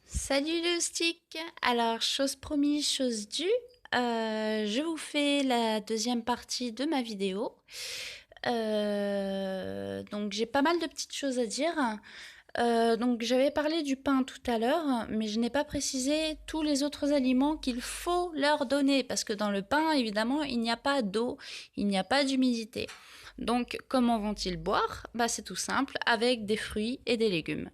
Salut le stick. Alors, chose promise, chose due. Je vous fais la deuxième partie de ma vidéo. Donc, j'ai pas mal de petites choses à dire. Donc, j'avais parlé du pain tout à l'heure, mais je n'ai pas précisé tous les autres aliments qu'il faut leur donner, parce que dans le pain, évidemment, il n'y a pas d'eau, il n'y a pas d'humidité. Donc, comment vont-ils boire? Bah, c'est tout simple, avec des fruits et des légumes.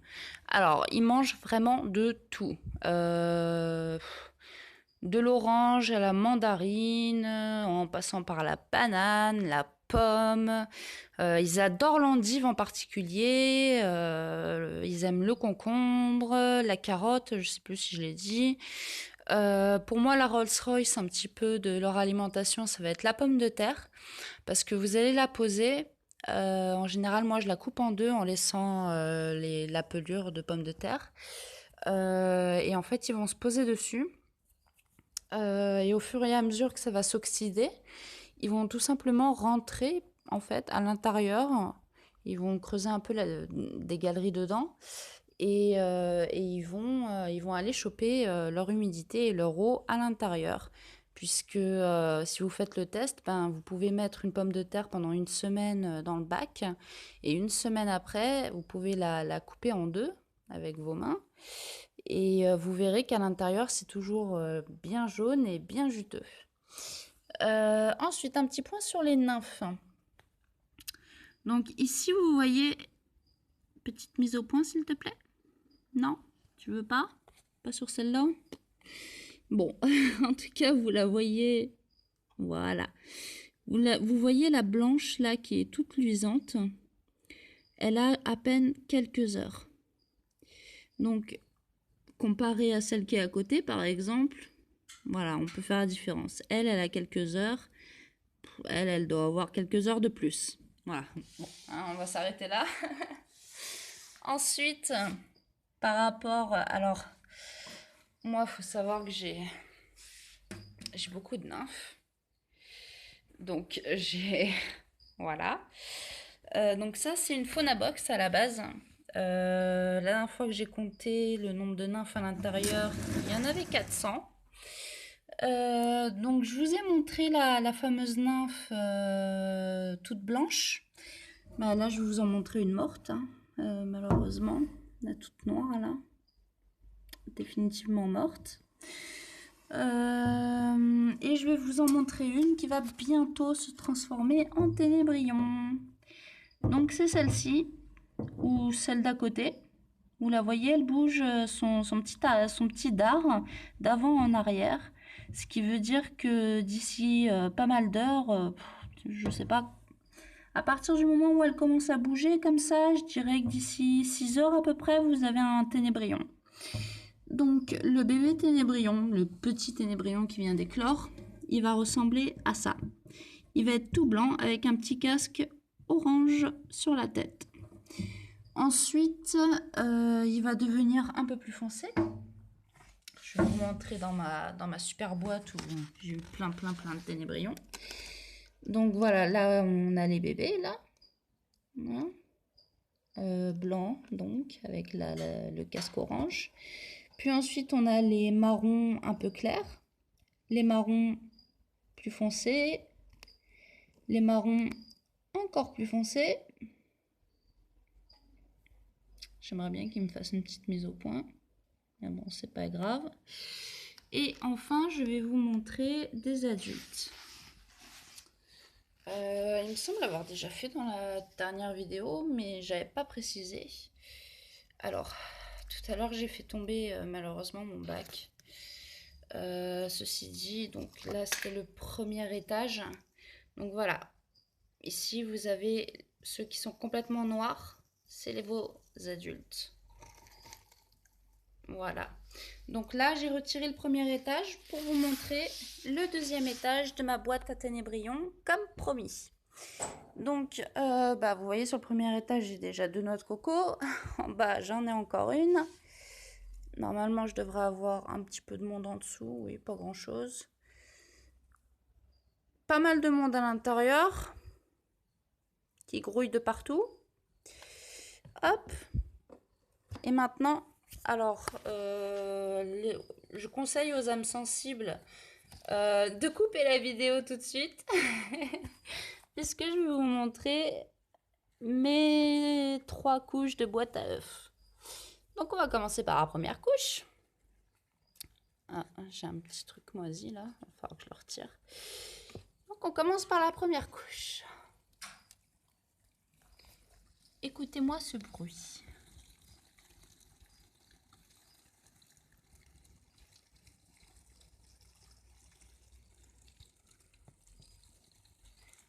Alors, ils mangent vraiment de tout. Euh, de l'orange à la mandarine, en passant par la banane, la pomme. Ils adorent l'endive en particulier. Ils aiment le concombre, la carotte, je sais plus si je l'ai dit. Pour moi, la Rolls-Royce, un petit peu de leur alimentation, ça va être la pomme de terre, parce que vous allez la poser. En général, moi, je la coupe en deux en laissant la pelure de pomme de terre. Et en fait, ils vont se poser dessus. Et au fur et à mesure que ça va s'oxyder, ils vont tout simplement rentrer en fait à l'intérieur. Ils vont creuser un peu des galeries dedans et ils vont aller choper leur humidité et leur eau à l'intérieur. Puisque si vous faites le test, ben, vous pouvez mettre une pomme de terre pendant une semaine dans le bac et une semaine après, vous pouvez la couper en deux avec vos mains et vous verrez qu'à l'intérieur, c'est toujours bien jaune et bien juteux. Ensuite, un petit point sur les nymphes. Donc ici, vous voyez, petite mise au point, s'il te plaît. Non, tu veux pas? Pas sur celle-là? Bon, en tout cas, vous la voyez. Voilà. Vous voyez la blanche là qui est toute luisante. Elle a à peine quelques heures. Donc, comparé à celle qui est à côté, par exemple, voilà, on peut faire la différence. Elle a quelques heures. Elle doit avoir quelques heures de plus. Voilà. Bon, hein, on va s'arrêter là. Ensuite, par rapport... Alors, moi, il faut savoir que j'ai beaucoup de nymphes. Donc, j'ai... Voilà. Donc ça, c'est une fauna box à la base. La dernière fois que j'ai compté le nombre de nymphes à l'intérieur, il y en avait 400. Donc je vous ai montré la fameuse nymphe toute blanche. Bah, là, je vais vous en montrer une morte, hein, malheureusement. La toute noire, là. Définitivement morte. Et je vais vous en montrer une qui va bientôt se transformer en ténébrion. Donc c'est celle-ci, ou celle d'à côté. Vous la voyez, elle bouge son petit dard d'avant en arrière. Ce qui veut dire que d'ici pas mal d'heures, je sais pas, à partir du moment où elle commence à bouger comme ça, je dirais que d'ici 6 heures à peu près, vous avez un ténébrion. Donc le bébé ténébrion, le petit ténébrion qui vient d'éclore, il va ressembler à ça. Il va être tout blanc avec un petit casque orange sur la tête. Ensuite, il va devenir un peu plus foncé. Je vais vous montrer dans ma super boîte où j'ai eu plein de ténébrions. Donc voilà, là on a les bébés là. Voilà. Blanc donc avec le casque orange. Puis ensuite on a les marrons un peu clairs, les marrons plus foncés, les marrons encore plus foncés. J'aimerais bien qu'il me fasse une petite mise au point. Mais bon, c'est pas grave. Et enfin, je vais vous montrer des adultes. Il me semble l'avoir déjà fait dans la dernière vidéo, mais j'avais pas précisé. Alors, tout à l'heure, j'ai fait tomber malheureusement mon bac. Ceci dit, donc là, c'était le premier étage. Donc voilà. Ici, vous avez ceux qui sont complètement noirs. C'est vos adultes. Voilà. Donc là, j'ai retiré le premier étage pour vous montrer le deuxième étage de ma boîte à ténébrion, comme promis. Donc, vous voyez, sur le premier étage, j'ai déjà 2 noix de coco. En bas, j'en ai encore une. Normalement, je devrais avoir un petit peu de monde en dessous. Oui, pas grand-chose. Pas mal de monde à l'intérieur, qui grouille de partout. Hop. Et maintenant, Alors, je conseille aux âmes sensibles de couper la vidéo tout de suite, puisque je vais vous montrer mes 3 couches de boîte à œufs. Donc on va commencer par la première couche. Ah, j'ai un petit truc moisi là, il va falloir que je le retire. Donc on commence par la première couche. Écoutez-moi ce bruit.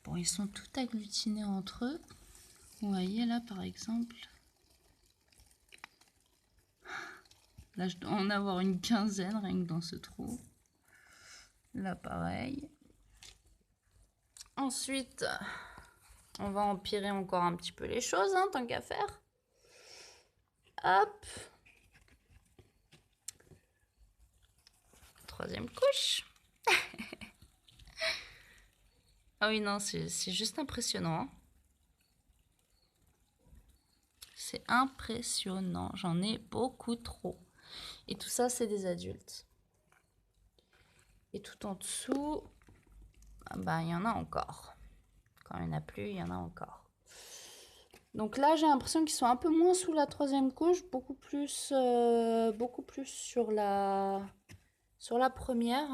Bon, ils sont tout agglutinés entre eux. Vous voyez là par exemple. Là je dois en avoir une quinzaine rien que dans ce trou. Là pareil. Ensuite, on va empirer encore un petit peu les choses, hein, tant qu'à faire. Hop. Troisième couche. Ah oui, non, c'est juste impressionnant. C'est impressionnant. J'en ai beaucoup trop. Et tout ça, c'est des adultes. Et tout en dessous, bah, il y en a encore. Quand il n'y en a plus, il y en a encore. Donc là, j'ai l'impression qu'ils sont un peu moins sous la troisième couche, beaucoup plus sur la première.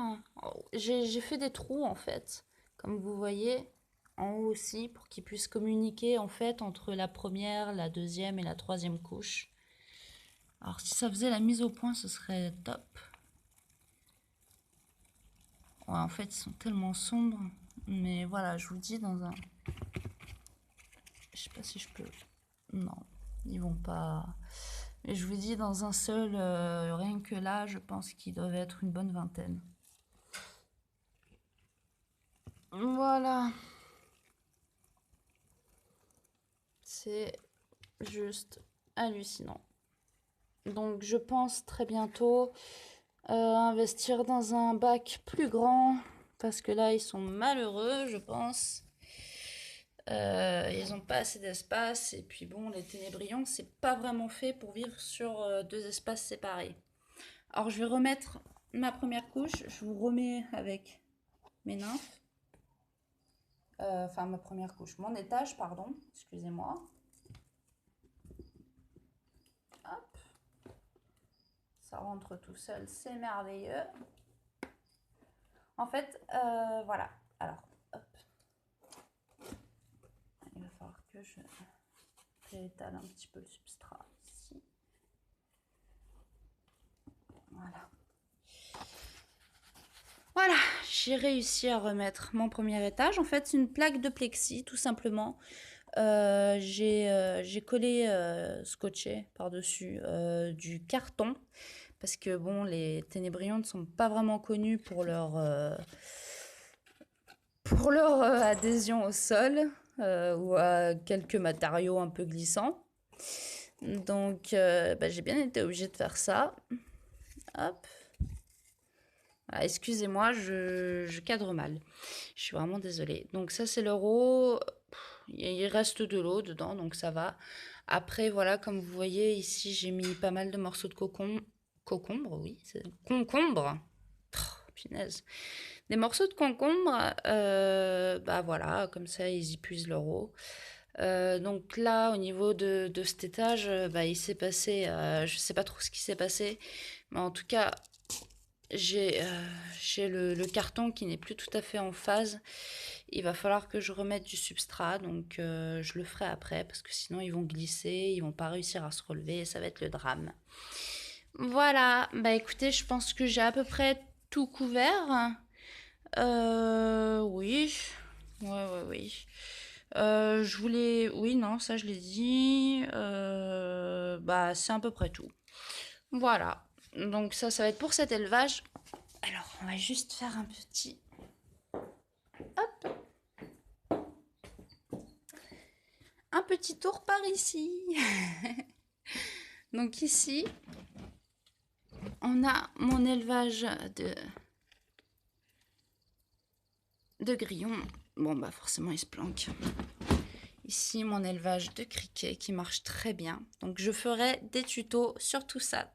J'ai fait des trous en fait, comme vous voyez, en haut aussi, pour qu'ils puissent communiquer en fait entre la première, la deuxième et la troisième couche. Alors si ça faisait la mise au point, ce serait top. Ouais, en fait, ils sont tellement sombres, mais voilà, je vous dis dans un... Je sais pas si je peux... Non, ils vont pas... Mais je vous dis, dans un seul, rien que là, je pense qu'ils doivent être une bonne vingtaine. Voilà. C'est juste hallucinant. Donc je pense très bientôt investir dans un bac plus grand, parce que là, ils sont malheureux, je pense. Ils n'ont pas assez d'espace, et puis bon, les ténébrions, c'est pas vraiment fait pour vivre sur 2 espaces séparés. Alors je vais remettre ma première couche, je vous remets avec mes nymphes. Enfin ma première couche, mon étage, pardon, excusez-moi. Hop. Ça rentre tout seul, c'est merveilleux. En fait, voilà. Alors, hop. Il va falloir que je réétale un petit peu le substrat ici. Voilà. Voilà, j'ai réussi à remettre mon premier étage. En fait, c'est une plaque de plexi, tout simplement. J'ai collé, scotché par-dessus du carton. Parce que, bon, les ténébrions ne sont pas vraiment connus pour leur adhésion au sol ou à quelques matériaux un peu glissants. Donc, j'ai bien été obligée de faire ça. Hop. Voilà, excusez-moi, je cadre mal. Je suis vraiment désolée. Donc ça, c'est l'euro. Il reste de l'eau dedans, donc ça va. Après, voilà, comme vous voyez, ici, j'ai mis pas mal de morceaux de concombre, oui, c'est concombre. Oh, punaise. Des morceaux de concombre, voilà, comme ça, ils y puisent leur eau. Donc là, au niveau de cet étage, il s'est passé, je sais pas trop ce qui s'est passé, mais en tout cas, j'ai le carton qui n'est plus tout à fait en phase. Il va falloir que je remette du substrat, donc je le ferai après, parce que sinon ils vont glisser, ils vont pas réussir à se relever, et ça va être le drame. Voilà, écoutez, je pense que j'ai à peu près tout couvert. Oui, oui. Je voulais... Oui, non, ça je l'ai dit. C'est à peu près tout. Voilà. Donc ça va être pour cet élevage. Alors, on va juste faire un petit... Hop. Un petit tour par ici. Donc ici, on a mon élevage de grillons. Bon, forcément, il se planque. Ici, mon élevage de criquets qui marche très bien. Donc, je ferai des tutos sur tout ça